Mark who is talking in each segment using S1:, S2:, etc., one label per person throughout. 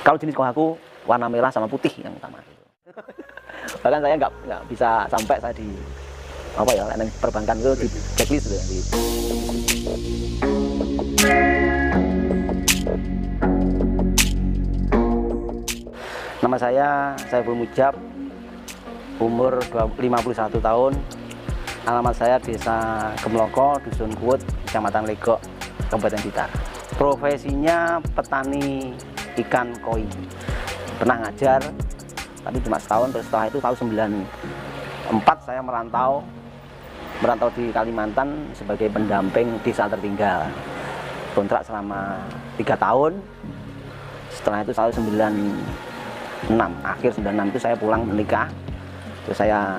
S1: Kalau jenis kohaku warna merah sama putih yang utama. Bahkan saya nggak bisa sampai saya di apa ya, layanan perbankan itu di checklist gitu. Nama saya Saiful Mujab, umur 51 tahun. Alamat saya Desa Gemloko, Dusun Kuut, Kecamatan Legok, Kabupaten Blitar. Profesinya petani ikan koi. Pernah ngajar, tapi cuma setahun. Terus setelah itu tahun 94 saya merantau di Kalimantan sebagai pendamping desa tertinggal. Kontrak selama 3 tahun. Setelah itu tahun 96, akhir 96 itu saya pulang menikah. Terus saya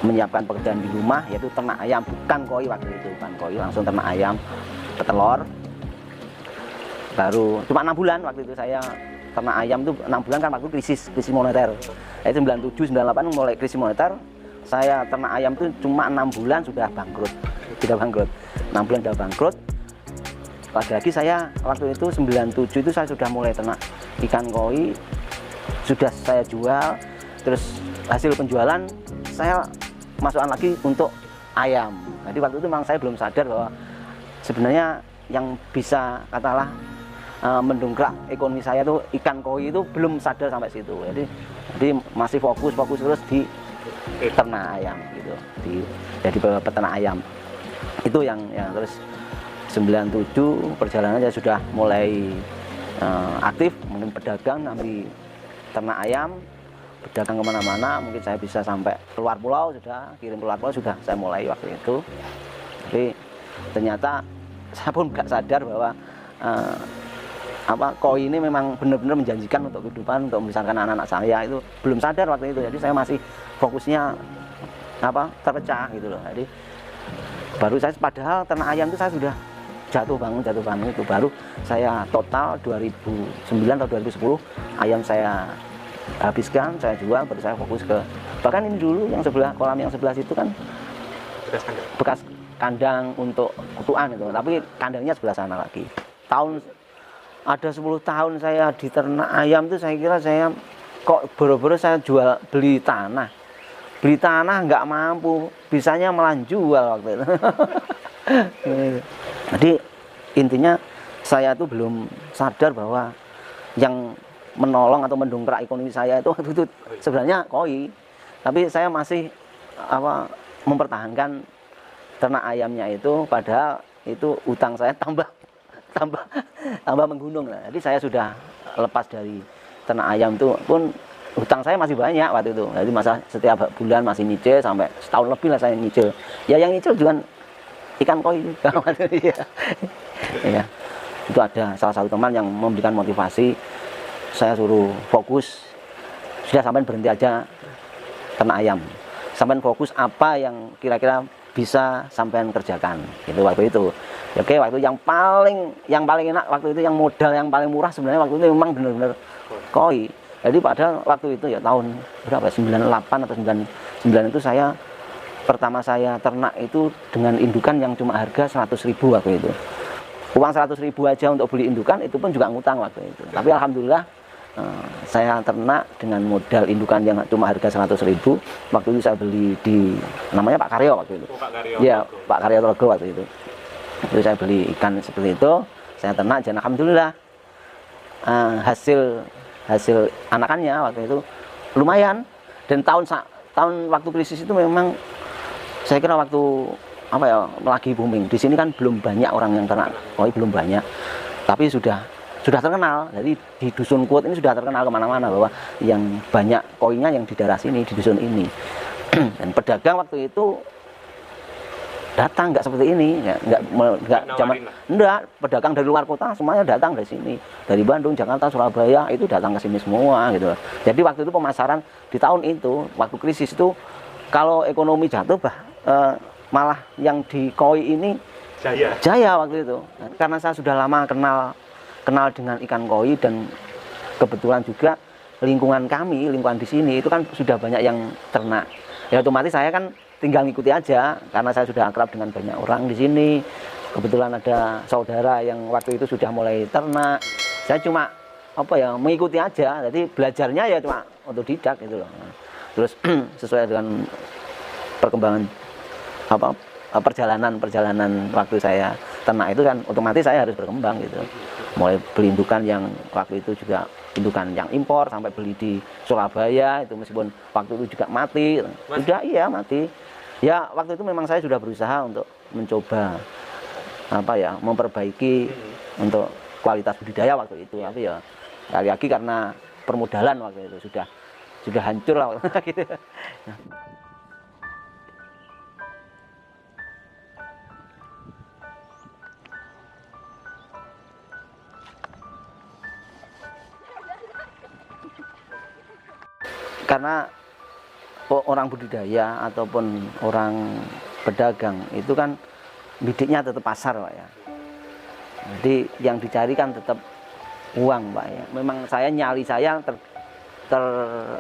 S1: menyiapkan pekerjaan di rumah, yaitu ternak ayam, bukan koi waktu itu, bukan koi, langsung ternak ayam, petelur. Baru cuma 6 bulan waktu itu saya ternak ayam tuh 6 bulan kan waktu krisis moneter. Itu 97, 98 mulai krisis moneter. Saya ternak ayam tuh cuma 6 bulan sudah bangkrut. Sudah bangkrut. 6 bulan sudah bangkrut. Lagi saya waktu itu 97 itu saya sudah mulai ternak ikan koi. Sudah saya jual. Terus hasil penjualan saya masukkan lagi untuk ayam. Jadi waktu itu memang saya belum sadar bahwa sebenarnya yang bisa katakanlah mendongkrak ekonomi saya tuh ikan koi, itu belum sadar sampai situ. Jadi masih fokus terus di ternak ayam gitu, jadi peternak ayam. Itu yang terus 97 perjalanan saya sudah mulai aktif, mungkin pedagang, nanti ternak ayam, berdagang kemana-mana, mungkin saya bisa sampai keluar pulau, sudah kirim keluar pulau, sudah saya mulai waktu itu. Tapi ternyata saya pun nggak sadar bahwa koi ini memang benar-benar menjanjikan untuk kehidupan, untuk membesarkan anak-anak saya. Itu belum sadar waktu itu. Jadi saya masih fokusnya terpecah gitu loh. Jadi baru saya, padahal ternak ayam itu saya sudah jatuh bangun itu baru saya total 2009 atau 2010 ayam saya habiskan, saya jual, baru saya fokus ke, bahkan ini dulu yang sebelah kolam yang sebelah situ kan bekas kandang untuk kutuan itu, tapi kandangnya sebelah sana lagi. Ada 10 tahun saya di ternak ayam itu, saya kira saya kok boro-boro saya beli tanah nggak mampu, bisanya malah jual waktu itu. Jadi intinya saya tuh belum sadar bahwa yang menolong atau mendongkrak ekonomi saya itu waktu itu sebenarnya koi, tapi saya masih mempertahankan ternak ayamnya itu, padahal itu utang saya tambah menggunung lah. Jadi saya sudah lepas dari ternak ayam itu pun hutang saya masih banyak waktu itu. Jadi masa setiap bulan masih nyicil, sampai setahun lebih lah saya nyicil. Ya yang nyicil juga ikan koi juga. Ya. Itu ada salah satu teman yang memberikan motivasi, saya suruh fokus, sudah sampai berhenti aja ternak ayam, sampai fokus apa yang kira-kira bisa sampean kerjakan gitu waktu itu. Oke, waktu yang paling enak waktu itu, yang modal yang paling murah sebenarnya waktu itu memang benar-benar koi. Jadi padahal waktu itu ya tahun berapa, 98 atau 99 itu pertama saya ternak itu dengan indukan yang cuma harga 100.000 waktu itu. Uang 100.000 aja untuk beli indukan itu pun juga ngutang waktu itu. Tapi alhamdulillah saya ternak dengan modal indukan yang cuma harga 100.000. Waktu itu saya beli di namanya Pak Karyo waktu itu. Pak Karyo. Ya, Pak Karyo Trogo waktu itu. Jadi saya beli ikan seperti itu, saya ternak, dan alhamdulillah hasil anakannya waktu itu lumayan. Dan tahun waktu krisis itu memang saya kira waktu lagi booming. Di sini kan belum banyak orang yang ternak koi, belum banyak, tapi sudah terkenal. Jadi di Dusun Kuut ini sudah terkenal kemana-mana bahwa yang banyak koinya yang di daerah sini, di dusun ini. Dan pedagang waktu itu datang nggak seperti ini, enggak, pedagang dari luar kota semuanya datang dari sini, dari Bandung, Jakarta, Surabaya, itu datang ke sini semua gitu. Jadi waktu itu pemasaran di tahun itu, waktu krisis itu, kalau ekonomi jatuh malah yang di koi ini jaya waktu itu. Karena saya sudah lama kenal dengan ikan koi, dan kebetulan juga lingkungan di sini itu kan sudah banyak yang ternak. Ya otomatis saya kan tinggal ngikuti aja, karena saya sudah akrab dengan banyak orang di sini. Kebetulan ada saudara yang waktu itu sudah mulai ternak. Saya cuma apa ya, mengikuti aja. Jadi belajarnya ya cuma otodidak gitu loh. Terus sesuai dengan perkembangan apa perjalanan waktu saya ternak itu kan otomatis saya harus berkembang gitu. Mulai beli indukan yang waktu itu juga indukan yang impor sampai beli di Surabaya itu meskipun waktu itu juga mati. Sudah iya mati. Ya waktu itu memang saya sudah berusaha untuk mencoba apa ya memperbaiki untuk kualitas budidaya waktu itu. Tapi ya lagi karena permodalan waktu itu sudah hancur lah gitu. Karena orang budidaya ataupun orang pedagang itu kan bidiknya tetap pasar Pak ya. Jadi yang dicari kan tetap uang Pak ya. Memang saya nyali saya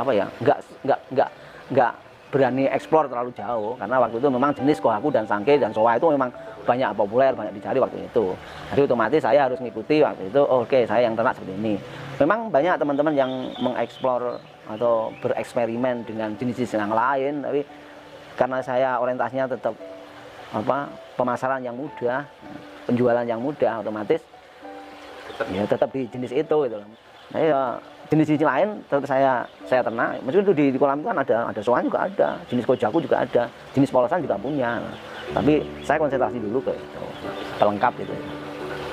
S1: apa ya nggak berani eksplor terlalu jauh karena waktu itu memang jenis kohaku dan sangke dan soa itu memang banyak populer, banyak dicari waktu itu. Jadi otomatis saya harus mengikuti waktu itu. Oke, saya yang ternak seperti ini. Memang banyak teman-teman yang mengeksplor atau bereksperimen dengan jenis-jenis yang lain, tapi karena saya orientasinya tetap apa pemasaran yang mudah, penjualan yang mudah, otomatis tetap di jenis itu gitu. Nah, ya, jenis-jenis lain tetap saya ternak. Meskipun itu di kolam itu kan ada soa juga ada, jenis kojaku juga ada, jenis polosan juga punya. Tapi saya konsentrasi dulu ke itu, pelengkap gitu.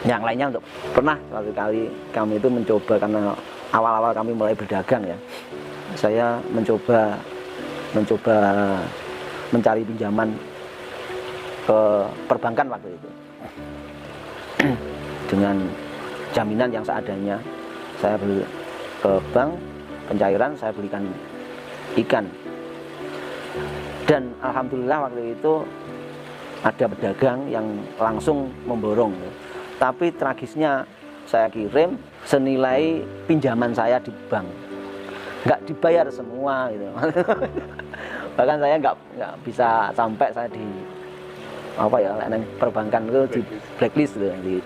S1: Yang lainnya untuk pernah suatu kali kami itu mencoba karena awal-awal kami mulai berdagang ya. Saya mencoba mencari pinjaman ke perbankan waktu itu dengan jaminan yang seadanya. Saya beli ke bank pencairan, saya belikan ikan, dan alhamdulillah waktu itu ada pedagang yang langsung memborong. Tapi tragisnya saya kirim senilai pinjaman saya di bank nggak dibayar semua gitu. Bahkan saya nggak bisa sampai saya di apa ya perbankan itu di blacklist gitu.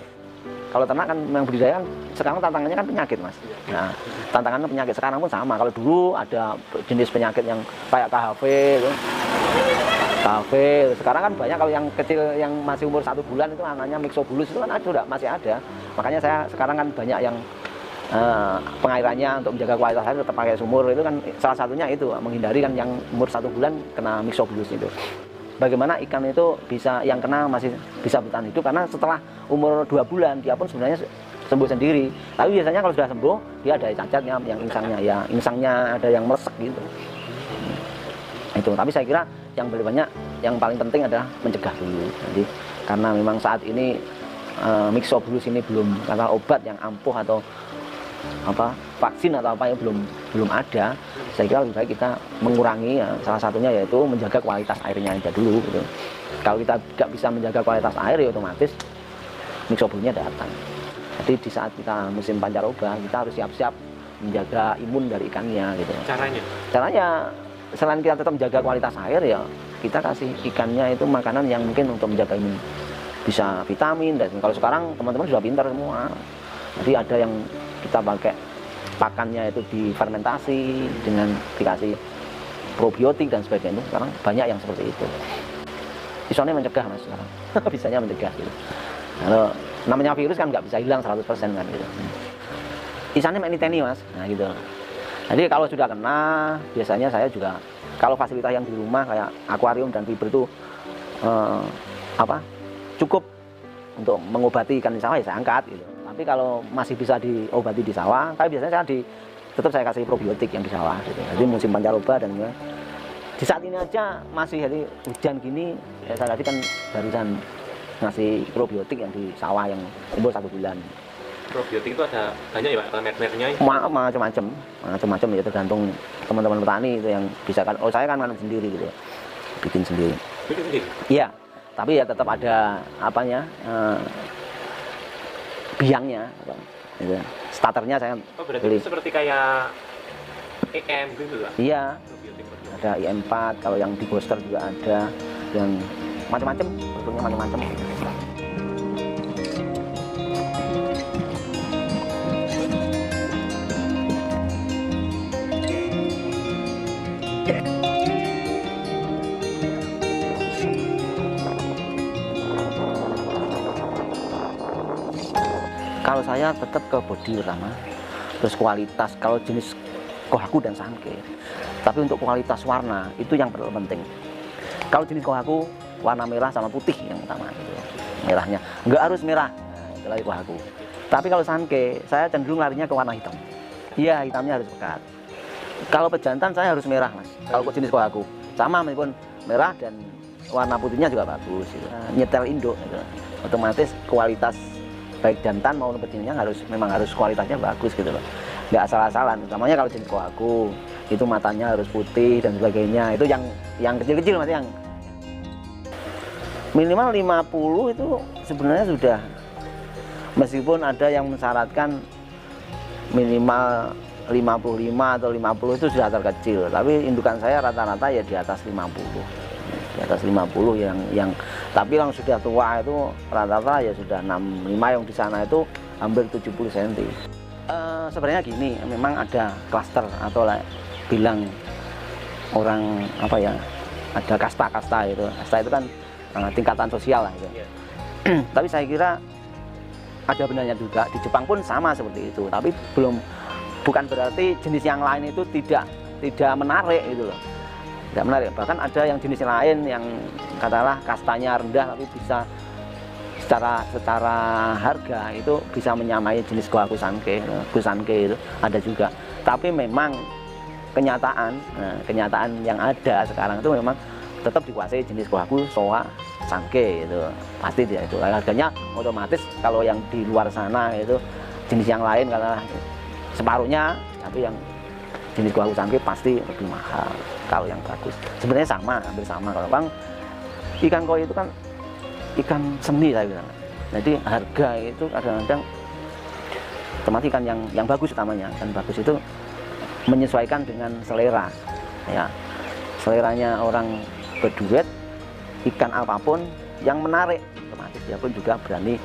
S1: Kalau ternak kan memang budidaya kan sekarang tantangannya kan penyakit Mas. Nah tantangannya penyakit sekarang pun sama. Kalau dulu ada jenis penyakit yang kayak KHV gitu. KHV sekarang kan banyak. Kalau yang kecil yang masih umur 1 bulan itu anaknya myxobulus itu kan masih ada. Makanya saya sekarang kan banyak yang pengairannya untuk menjaga kualitas air tetap pakai sumur. Itu kan salah satunya itu menghindari kan yang umur 1 bulan kena myxobulus itu. Bagaimana ikan itu bisa yang kena masih bisa bertahan hidup karena setelah umur 2 bulan dia pun sebenarnya sembuh sendiri. Tapi biasanya kalau sudah sembuh dia ada cacatnya, yang insangnya ada yang meresek gitu. Itu. Tapi saya kira yang paling penting adalah mencegah dulu. Jadi karena memang saat ini myxobulus ini belum karena obat yang ampuh atau vaksin atau apa yang belum ada. Saya kira lebih baik kita mengurangi ya, salah satunya yaitu menjaga kualitas airnya aja dulu gitu. Kalau kita tidak bisa menjaga kualitas air ya otomatis myxobulusnya datang. Jadi di saat kita musim pancaroba kita harus siap-siap menjaga imun dari ikannya gitu. Caranya selain kita tetap menjaga kualitas air ya kita kasih ikannya itu makanan yang mungkin untuk menjaga imun, bisa vitamin. Dan kalau sekarang teman-teman sudah pintar semua, jadi ada yang kita pakai pakannya itu difermentasi dengan dikasih probiotik dan sebagainya. Sekarang banyak yang seperti itu. Isonnya mencegah Mas sekarang. Bisanya mencegah gitu. Kalau namanya virus kan nggak bisa hilang 100% kan gitu. Isanya meniteni Mas. Nah gitu. Jadi kalau sudah kena, biasanya saya juga kalau fasilitas yang di rumah kayak akuarium dan fiber itu cukup untuk mengobati ikan di sawah ya saya angkat gitu. Tapi kalau masih bisa diobati di sawah, tapi biasanya tetap saya kasih probiotik yang di sawah gitu. Jadi musim pancaroba dan ya, di saat ini aja masih jadi hujan gini ya, saya tadi kan barusan ngasih probiotik yang di sawah yang umur 1 bulan.
S2: Probiotik itu ada banyak ya Pak, merek-mereknya?
S1: Macam-macam ya, tergantung teman-teman petani itu yang bisa kan. Oh saya kan nanam sendiri gitu, bikin sendiri. Iya, tapi ya tetap ada biangnya, gitu. Starternya saya
S2: berarti itu seperti kayak EM gitu Pak?
S1: Iya, ada IM4, kalau yang di booster juga ada, dan macam-macam, bentuknya macam-macam. saya tetap ke body pertama, terus kualitas kalau jenis Kohaku dan Sankei. Tapi untuk kualitas warna itu yang penting. Kalau jenis Kohaku warna merah sama putih yang utama gitu. Merahnya nggak harus merah, nah, itu lagi Kohaku. Tapi kalau Sankei saya cenderung larinya ke warna hitam. Iya, hitamnya harus pekat. Kalau pejantan saya harus merah mas. Kalau jenis Kohaku sama meskipun merah dan warna putihnya juga bagus gitu. Nyetel Indo gitu. Otomatis kualitas baik jantan maupun betinanya memang harus kualitasnya bagus gitu loh, nggak asal-asalan. Utamanya kalau jenis Kohaku itu matanya harus putih dan sebagainya. Itu yang kecil-kecil mas, yang minimal 50 itu sebenarnya sudah, meskipun ada yang mensyaratkan minimal 55 atau 50 itu sudah terkecil, tapi indukan saya rata-rata ya di atas 50. Di atas 50 yang tapi yang sudah tua itu rata-rata ya sudah 65, yang di sana itu hampir 70 cm. Sebenarnya gini, memang ada klaster atau bilang orang apa ya, ada kasta-kasta itu. Kasta itu kan tingkatan sosial lah gitu. Tapi saya kira ada benarnya juga, di Jepang pun sama seperti itu, tapi bukan berarti jenis yang lain itu tidak menarik gitu loh. Tidak menarik, bahkan ada yang jenis lain yang katakanlah kastanya rendah tapi bisa secara harga itu bisa menyamai jenis Kohaku Sankei, Kusankei itu ada juga. Tapi memang kenyataan yang ada sekarang itu memang tetap dikuasai jenis Kohaku Showa Sankei itu pasti dia itu. Harganya otomatis kalau yang di luar sana itu jenis yang lain katakanlah separuhnya, tapi yang jenis Kohaku Sankei pasti lebih mahal kalau yang bagus. Sebenarnya sama, hampir sama. Kalau bang, ikan koi itu kan ikan seni saya bilang. Jadi harga itu kadang-kadang otomatis ikan yang bagus utamanya, dan bagus itu menyesuaikan dengan selera. Ya, seleranya orang berduet, ikan apapun yang menarik, otomatis dia pun juga berani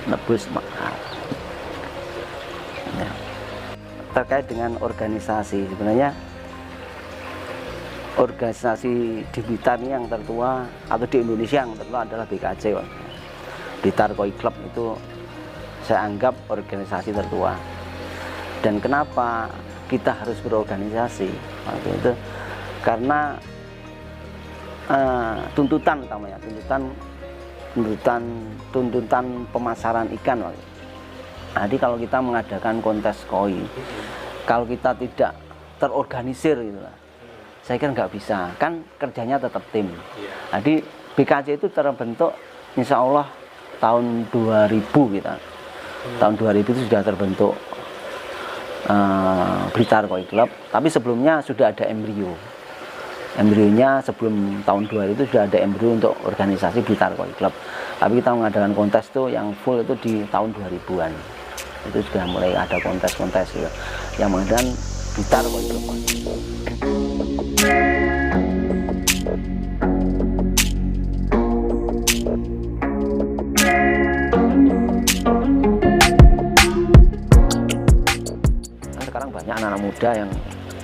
S1: nebus mahal. Ya. Terkait dengan organisasi, sebenarnya organisasi di Blitar ini yang tertua atau di Indonesia yang tertua adalah BKC, Pak. Blitar Koi Club itu saya anggap organisasi tertua. Dan kenapa kita harus berorganisasi waktu itu? Karena tuntutan utamanya, tuntutan pemasaran ikan waktu itu. Jadi kalau kita mengadakan kontes koi, kalau kita tidak terorganisir gitu lah, saya kira nggak bisa, kan kerjanya tetap tim. Jadi BKC itu terbentuk insya Allah tahun 2000 kita. Tahun 2000 itu sudah terbentuk Blitar Koi Club, tapi sebelumnya sudah ada embrio. Embrionya sebelum tahun 2000 itu sudah ada embrio untuk organisasi Blitar Koi Club. Tapi kita mengadakan kontes tuh yang full itu di tahun 2000-an. Itu sudah mulai ada kontes-kontes gitu, yang mengadakan Blitar Koi Club. Sekarang banyak anak-anak muda yang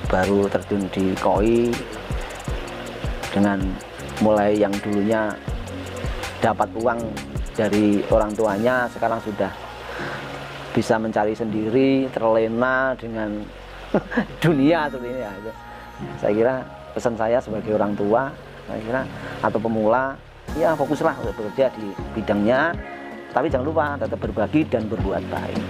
S1: baru terjun di koi, dengan mulai yang dulunya dapat uang dari orang tuanya, sekarang sudah bisa mencari sendiri, terlena dengan dunia seperti ini ya. Saya kira pesan saya sebagai orang tua, saya kira atau pemula, ya fokuslah untuk bekerja di bidangnya, tapi jangan lupa tetap berbagi dan berbuat baik.